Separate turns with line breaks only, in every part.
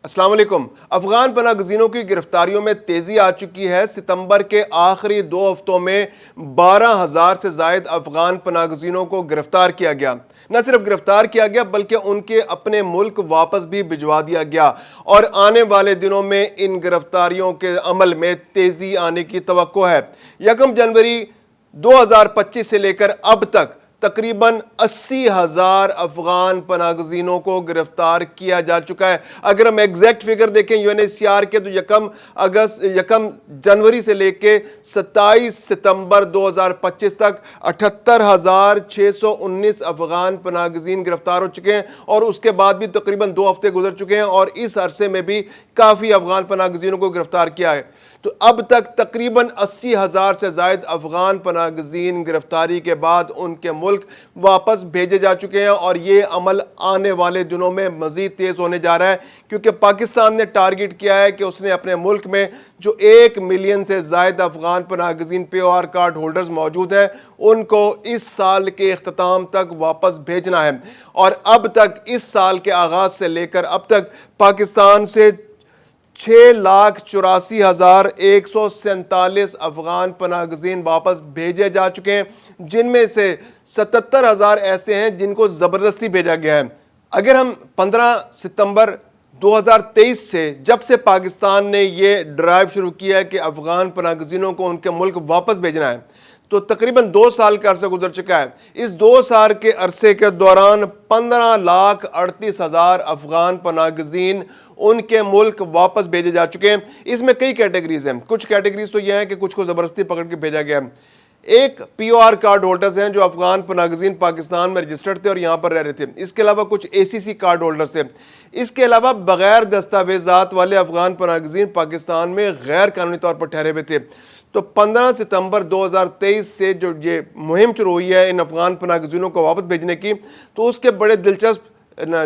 السلام علیکم۔ افغان پناہ گزینوں کی گرفتاریوں میں تیزی آ چکی ہے۔ ستمبر کے آخری 2 ہفتوں میں 12,000 سے زائد افغان پناہ گزینوں کو گرفتار کیا گیا۔ نہ صرف گرفتار کیا گیا بلکہ ان کے اپنے ملک واپس بھی بھجوا دیا گیا، اور آنے والے دنوں میں ان گرفتاریوں کے عمل میں تیزی آنے کی توقع ہے۔ 1 جنوری 2025 سے لے کر اب تک تقریباً 80,000 افغان پناہ گزینوں کو گرفتار کیا جا چکا ہے۔ اگر ہم ایگزیکٹ فگر دیکھیں UNHCR کے تو 1 جنوری سے لے کے 27 ستمبر 2025 تک 78,619 افغان پناہ گزین گرفتار ہو چکے ہیں، اور اس کے بعد بھی تقریباً 2 ہفتے گزر چکے ہیں، اور اس عرصے میں بھی کافی افغان پناہ گزینوں کو گرفتار کیا ہے۔ تو اب تک تقریباً 80,000 سے زائد افغان پناہ گزین گرفتاری کے بعد ان کے ملک واپس بھیجے جا چکے ہیں، اور یہ عمل آنے والے دنوں میں مزید تیز ہونے جا رہا ہے، کیونکہ پاکستان نے ٹارگٹ کیا ہے کہ اس نے اپنے ملک میں جو 1 ملین سے زائد افغان پناہ گزین POR کارڈ ہولڈرز موجود ہیں ان کو اس سال کے اختتام تک واپس بھیجنا ہے۔ اور اب تک اس سال کے آغاز سے لے کر اب تک پاکستان سے 6,84,147 افغان پناہ گزین واپس بھیجے جا چکے ہیں، جن میں سے 77,000 ایسے ہیں جن کو زبردستی بھیجا گیا ہے۔ اگر ہم 15 ستمبر 2023 سے جب سے پاکستان نے یہ ڈرائیو شروع کیا ہے کہ افغان پناہ گزینوں کو ان کے ملک واپس بھیجنا ہے، تو تقریباً 2 سال کا عرصہ گزر چکا ہے۔ اس 2 سال کے عرصے کے دوران 15,38,000 افغان پناہ گزین ان کے ملک واپس بھیجے جا چکے ہیں۔ اس میں کئی کیٹیگریز ہیں۔ کچھ کیٹیگریز تو یہ ہیں کہ کچھ کو زبردستی پکڑ کے بھیجا گیا ہے۔ ایک POR کارڈ ہولڈرز ہیں جو افغان پناہ گزین پاکستان میں رجسٹرڈ تھے اور یہاں پر رہ رہے تھے۔ اس کے علاوہ کچھ ACC کارڈ ہولڈرز ہیں۔ اس کے علاوہ بغیر دستاویزات والے افغان پناہ گزین پاکستان میں غیر قانونی طور پر ٹھہرے ہوئے تھے۔ تو 15 ستمبر 2023 سے جو یہ مہم شروع ہوئی ہے ان افغان پناہ گزینوں کو واپس بھیجنے کی، تو اس کے بڑے دلچسپ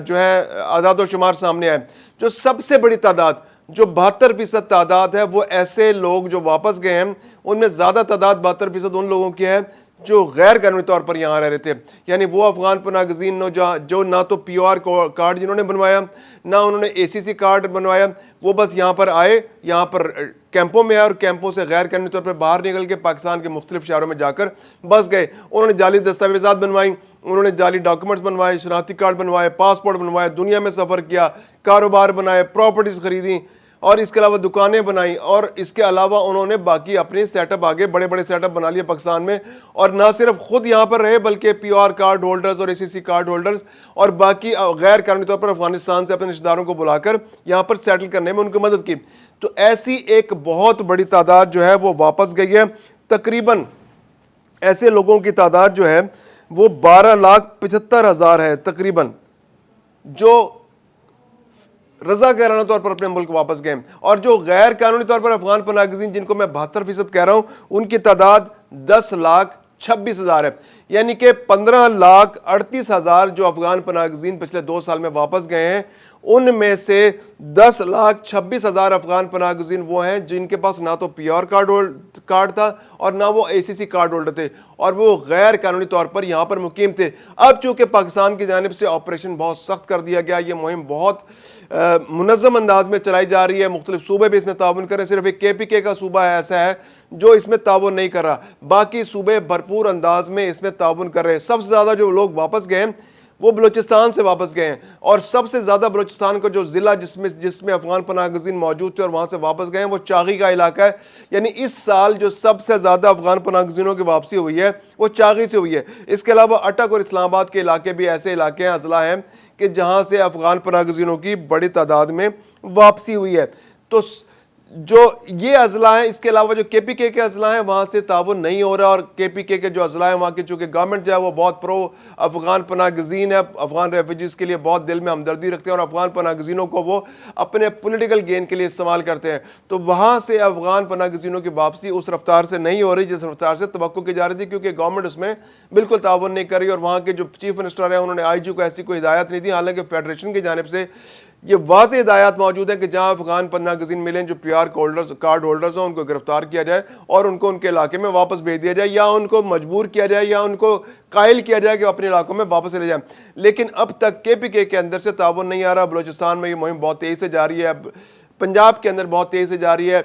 جو ہے اعداد و شمار سامنے آئے۔ جو سب سے بڑی تعداد، جو 72% تعداد ہے، وہ ایسے لوگ جو واپس گئے ہیں، ان میں زیادہ تعداد 72% ان لوگوں کی ہے جو غیر قانونی طور پر یہاں رہ رہے تھے۔ یعنی وہ افغان پناہ گزین جو نہ تو POR کارڈ جنہوں نے بنوایا، نہ انہوں نے ACC کارڈ بنوایا، وہ بس یہاں پر آئے، یہاں پر کیمپوں میں آئے، اور کیمپوں سے غیر قانونی طور پر باہر نکل کے پاکستان کے مختلف شہروں میں جا کر بس گئے۔ انہوں نے جعلی دستاویزات بنوائی، انہوں نے جعلی ڈاکومنٹس بنوائے، شناختی کارڈ بنوائے، پاسپورٹ بنوائے، دنیا میں سفر کیا، کاروبار بنائے، پراپرٹیز خریدیں، اور اس کے علاوہ دکانیں بنائیں، اور اس کے علاوہ انہوں نے باقی اپنے سیٹ اپ آگے بڑے بڑے سیٹ اپ بنا لیے پاکستان میں، اور نہ صرف خود یہاں پر رہے بلکہ POR کارڈ ہولڈرز اور ACC کارڈ ہولڈرز اور باقی غیر قانونی طور پر افغانستان سے اپنے رشتہ داروں کو بلا کر یہاں پر سیٹل کرنے میں ان کی مدد کی۔ تو ایسی ایک بہت بڑی تعداد جو ہے وہ واپس گئی ہے۔ تقریباً ایسے لوگوں کی تعداد جو ہے وہ 12,75,000 ہے تقریباً، جو رضاکارانہ طور پر اپنے ملک واپس گئے، اور جو غیر قانونی طور پر افغان پناہ گزین جن کو میں 72% کہہ رہا ہوں، ان کی تعداد 10,26,000 ہے۔ یعنی کہ 15,38,000 جو افغان پناہ گزین پچھلے 2 سال میں واپس گئے ہیں، ان میں سے 10,26,000 افغان پناہ گزین وہ ہیں جن کے پاس نہ تو POR کارڈ تھا اور نہ وہ ACC کارڈ ہولڈر تھے، اور وہ غیر قانونی طور پر یہاں پر مقیم تھے۔ اب چونکہ پاکستان کی جانب سے آپریشن بہت سخت کر دیا گیا، یہ مہم بہت منظم انداز میں چلائی جا رہی ہے، مختلف صوبے بھی اس میں تعاون کر رہے ہیں۔ صرف ایک KPK کا صوبہ ایسا ہے جو اس میں تعاون نہیں کر رہا، باقی صوبے بھرپور انداز میں اس میں تعاون کر رہے ہیں۔ سب سے زیادہ جو لوگ واپس گئے ہیں وہ بلوچستان سے واپس گئے ہیں، اور سب سے زیادہ بلوچستان کا جو ضلع جس میں افغان پناہ گزین موجود تھے اور وہاں سے واپس گئے ہیں وہ چاغی کا علاقہ ہے۔ یعنی اس سال جو سب سے زیادہ افغان پناہ گزینوں کی واپسی ہوئی ہے وہ چاغی سے ہوئی ہے۔ اس کے علاوہ اٹک اور اسلام آباد کے علاقے بھی ایسے علاقے ہیں، اضلاع ہیں کہ جہاں سے افغان پناہ گزینوں کی بڑی تعداد میں واپسی ہوئی ہے۔ تو جو یہ اضلاع ہیں، اس کے علاوہ جو KPK کے اضلاع ہیں وہاں سے تعاون نہیں ہو رہا، اور KPK کے جو اضلاع ہیں وہاں کی چونکہ گورنمنٹ جو ہے وہ بہت پرو افغان پناہ گزین ہے، افغان ریفیوجیز کے لیے بہت دل میں ہمدردی رکھتے ہیں، اور افغان پناہ گزینوں کو وہ اپنے پولیٹیکل گین کے لیے استعمال کرتے ہیں۔ تو وہاں سے افغان پناہ گزینوں کی واپسی اس رفتار سے نہیں ہو رہی جس رفتار سے توقع کی جا رہی تھی، کیونکہ گورنمنٹ اس میں بالکل تعاون نہیں کر رہی، اور وہاں کے جو چیف منسٹر ہیں انہوں نے IG کو ایسی کوئی ہدایت نہیں دی، حالانکہ فیڈریشن کی جانب سے یہ واضح ہدایات موجود ہیں کہ جہاں افغان پناہ گزین ملیں جو پی آر کارڈ ہولڈرز ہیں ان کو گرفتار کیا جائے اور ان کو ان کے علاقے میں واپس بھیج دیا جائے، یا ان کو مجبور کیا جائے یا ان کو قائل کیا جائے کہ اپنے علاقوں میں واپس لے جائیں۔ لیکن اب تک کے پی کے اندر سے تعاون نہیں آ رہا۔ بلوچستان میں یہ مہم بہت تیزی سے جاری ہے، پنجاب کے اندر بہت تیزی سے جاری ہے،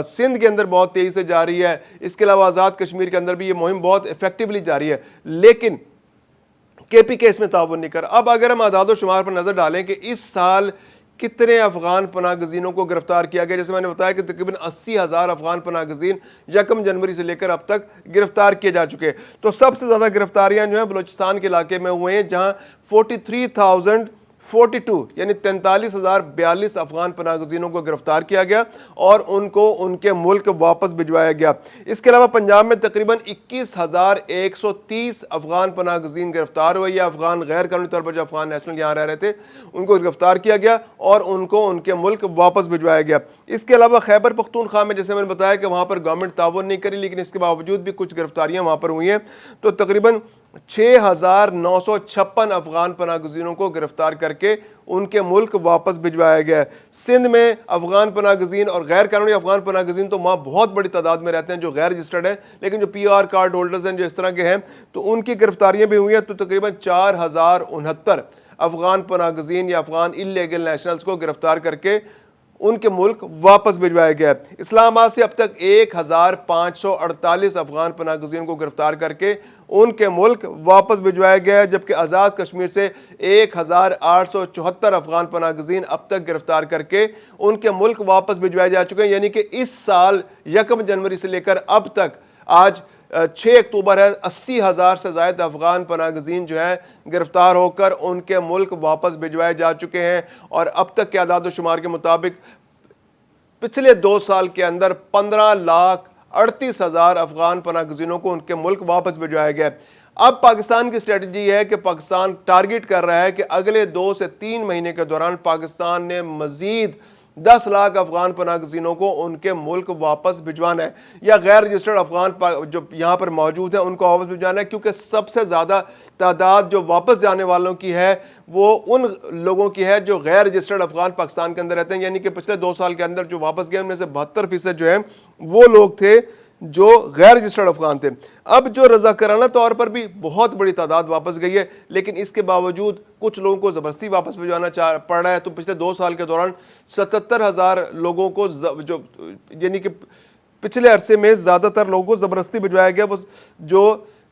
سندھ کے اندر بہت تیزی سے جاری ہے، اس کے علاوہ آزاد کشمیر کے اندر بھی یہ مہم بہت افیکٹولی جاری ہے، لیکن کے پی کے اس میں تعاون نہیں کر۔ اب اگر ہم اعداد و شمار پر نظر ڈالیں کہ اس سال کتنے افغان پناہ گزینوں کو گرفتار کیا گیا، جیسے میں نے بتایا کہ تقریباً 80,000 افغان پناہ گزین 1 جنوری سے لے کر اب تک گرفتار کیے جا چکے، تو سب سے زیادہ گرفتاریاں جو ہیں بلوچستان کے علاقے میں ہوئے ہیں، جہاں 43,042 یعنی 43,042 افغان پناہ گزینوں کو گرفتار کیا گیا اور ان کو ان کے ملک واپس بھجوایا گیا۔ اس کے علاوہ پنجاب میں تقریباً 21,130 افغان پناہ گزین گرفتار ہوئے، یا افغان غیر قانونی طور پر جو افغان نیشنل یہاں رہ رہے تھے ان کو گرفتار کیا گیا اور ان کو ان کے ملک واپس بھجوایا گیا۔ اس کے علاوہ خیبر پختونخوا میں جیسے میں نے بتایا کہ وہاں پر گورنمنٹ تعاون نہیں کری، لیکن اس کے باوجود بھی کچھ گرفتاریاں وہاں پر ہوئی ہیں، تو تقریباً 6,956 افغان پناہ گزینوں کو گرفتار کر کے ان کے ملک واپس بھجوایا گیا ہے۔ سندھ میں افغان پناہ گزین اور غیر قانونی افغان پناہ گزین تو وہاں بہت بڑی تعداد میں رہتے ہیں جو غیر رجسٹرڈ ہیں، لیکن جو پی آر کارڈ ہولڈرز ہیں جو اس طرح کے ہیں تو ان کی گرفتاریاں بھی ہوئی ہیں، تو تقریباً 4,069 افغان پناہ گزین یا افغان انلیگل نیشنلز کو گرفتار کر کے ان کے ملک واپس بھجوایا گیا ہے۔ اسلام آباد سے اب تک 1,548 افغان پناہ گزین کو گرفتار کر کے ان کے ملک واپس بھجوایا گیا ہے، جبکہ آزاد کشمیر سے 1,874 افغان پناہ گزین اب تک گرفتار کر کے ان کے ملک واپس بھجوائے جا چکے ہیں، یعنی کہ اس سال 1 جنوری سے لے کر اب تک آج 6 اکتوبر ہے، 80,000 سے زائد افغان پناہ گزین جو ہیں گرفتار ہو کر ان کے ملک واپس بھجوائے جا چکے ہیں، اور اب تک کے اعداد و شمار کے مطابق پچھلے 2 سال کے اندر 15,38,000 افغان پناہ گزینوں کو ان کے ملک واپس بھجوایا گیا ہے۔ اب پاکستان کی اسٹریٹجی ہے کہ پاکستان ٹارگٹ کر رہا ہے کہ اگلے 2 سے 3 مہینے کے دوران پاکستان نے مزید 10 لاکھ افغان پناہ گزینوں کو ان کے ملک واپس بھجوانا ہے، یا غیر رجسٹرڈ افغان جو یہاں پر موجود ہیں ان کو واپس بھجوانا ہے، کیونکہ سب سے زیادہ تعداد جو واپس جانے والوں کی ہے وہ ان لوگوں کی ہے جو غیر رجسٹرڈ افغان پاکستان کے اندر رہتے ہیں، یعنی کہ پچھلے 2 سال کے اندر جو واپس گئے ان میں سے 72% جو ہیں وہ لوگ تھے جو غیر رجسٹرڈ افغان تھے۔ اب جو رضاکارانہ طور پر بھی بہت بڑی تعداد واپس گئی ہے، لیکن اس کے باوجود کچھ لوگوں کو زبردستی واپس بھجوانا پڑ رہا ہے، تو پچھلے 2 سال کے دوران 77,000 لوگوں کو جو یعنی کہ پچھلے عرصے میں زیادہ تر لوگوں کو زبردستی بھجوایا گیا،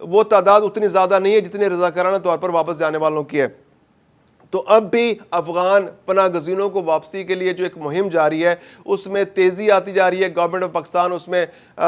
وہ تعداد اتنی زیادہ نہیں ہے جتنے رضاکارانہ طور پر واپس جانے والوں کی ہے۔ تو اب بھی افغان پناہ گزینوں کو واپسی کے لیے جو ایک مہم جاری ہے اس میں تیزی آتی جا رہی ہے، گورنمنٹ آف پاکستان اس میں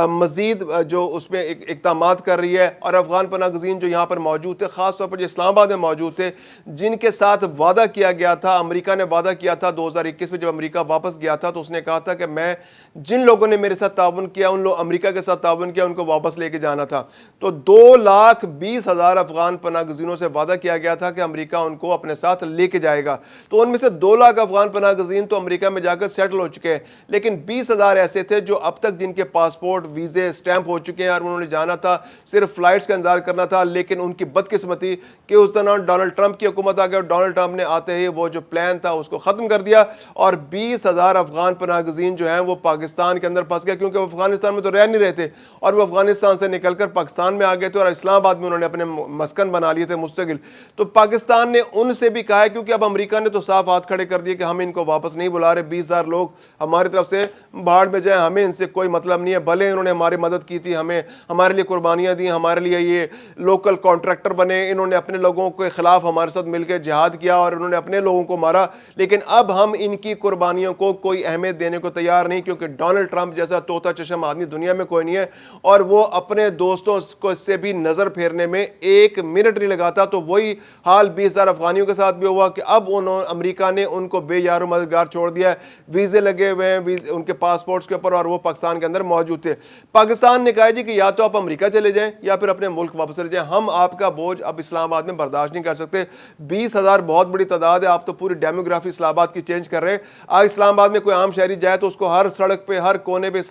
مزید جو اس میں اقدامات کر رہی ہے، اور افغان پناہ گزین جو یہاں پر موجود تھے، خاص طور پر جو اسلام آباد میں موجود تھے، جن کے ساتھ وعدہ کیا گیا تھا، امریکہ نے وعدہ کیا تھا 2021 میں جب امریکہ واپس گیا تھا تو اس نے کہا تھا کہ میں جن لوگوں نے میرے ساتھ تعاون کیا ان لوگ امریکہ کے ساتھ تعاون کیا ان کو واپس لے کے جانا تھا، تو 2,20,000 افغان پناہ گزینوں سے وعدہ کیا گیا تھا کہ امریکہ ان کو اپنے ساتھ لے کے جائے گا، تو ان میں سے 2 لاکھ افغان پناہ گزین تو امریکہ میں جا کر سیٹل ہو چکے ہیں، لیکن 20,000 ایسے تھے جو اب تک جن کے پاسپورٹ ویزے سٹیمپ ہو چکے ہیں اور انہوں نے جانا تھا، صرف فلائٹس کا انتظار کرنا تھا، لیکن ان کی بدقسمتی کہ اس دوران ڈونلڈ ٹرمپ کی حکومت آ گئی اور ڈونلڈ ٹرمپ نے آتے ہی وہ جو پلان تھا اس کو ختم کر دیا، اور 20,000 افغان پناہ گزین جو ہیں وہ پاکستان کے اندر پھنس گئے، کیونکہ وہ افغانستان میں تو رہ نہیں رہے تھے اور وہ افغانستان سے نکل کر پاکستان میں آ گئے تھے اور اسلام آباد میں انہوں نے اپنے مسکن بنا لیے تھے مستقل۔ تو پاکستان نے ان سے بھی کہا ہے، کیونکہ اب امریکہ نے تو صاف ہاتھ کھڑے کر دیے کہ ہم ان کو واپس نہیں بلا رہے، 20,000 لوگ ہماری طرف سے باہر میں جائیں، ہمیں ان سے کوئی مطلب نہیں ہے، بھلے انہوں نے ہماری مدد کی تھی، ہمارے لیے قربانیاں دی، ہمارے لیے یہ لوکل کانٹریکٹر بنے، انہوں نے اپنے لوگوں کے خلاف ہمارے ساتھ مل کے جہاد کیا اور انہوں نے اپنے لوگوں کو مارا، لیکن اب ہم ان کی قربانیوں کو کوئی اہمیت دینے کو تیار نہیں، کیونکہ ڈونلڈ ٹرمپ جیسا طوطا چشم آدمی دنیا میں کوئی نہیں ہے، اور وہ اپنے دوستوں کو سے بھی نظر پھیرنے میں 1 منٹ نہیں لگاتا۔ تو وہی حال 20,000 افغانیوں کے ساتھ بھی ہوا کہ اب امریکہ نے ان کو بے یار و مددگار چھوڑ دیا ہے، ویزے لگے ہوئے ہیں ان کے پاسپورٹس کے اوپر اور وہ پاکستان کے اندر موجود تھے۔ پاکستان نے کہا جی کہ یا تو آپ امریکہ چلے جائیں یا پھر اپنے ملک واپس چلے جائیں، ہم آپ کا بوجھ اب اسلام آباد میں برداشت نہیں کر سکتے۔ 20,000 بہت بڑی تعداد ہے، آپ تو پوری ڈیموگرافی اسلام آباد کی چینج کر رہے ہیں۔ آج اسلام آباد میں کوئی عام شہری جائے تو اس کو ہر سڑک پہ ہر کونے پہ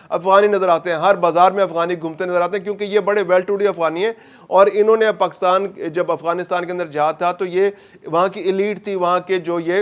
افغانی نظر آتے ہیں، ہر بازار میں افغانی گھومتے نظر آتے ہیں، کیونکہ یہ بڑے ویل ٹو ڈو افغانی ہیں، اور انہوں نے پاکستان جب افغانستان کے اندر جہاد تھا تو یہ وہاں کی ایلیٹ تھی، وہاں کے جو یہ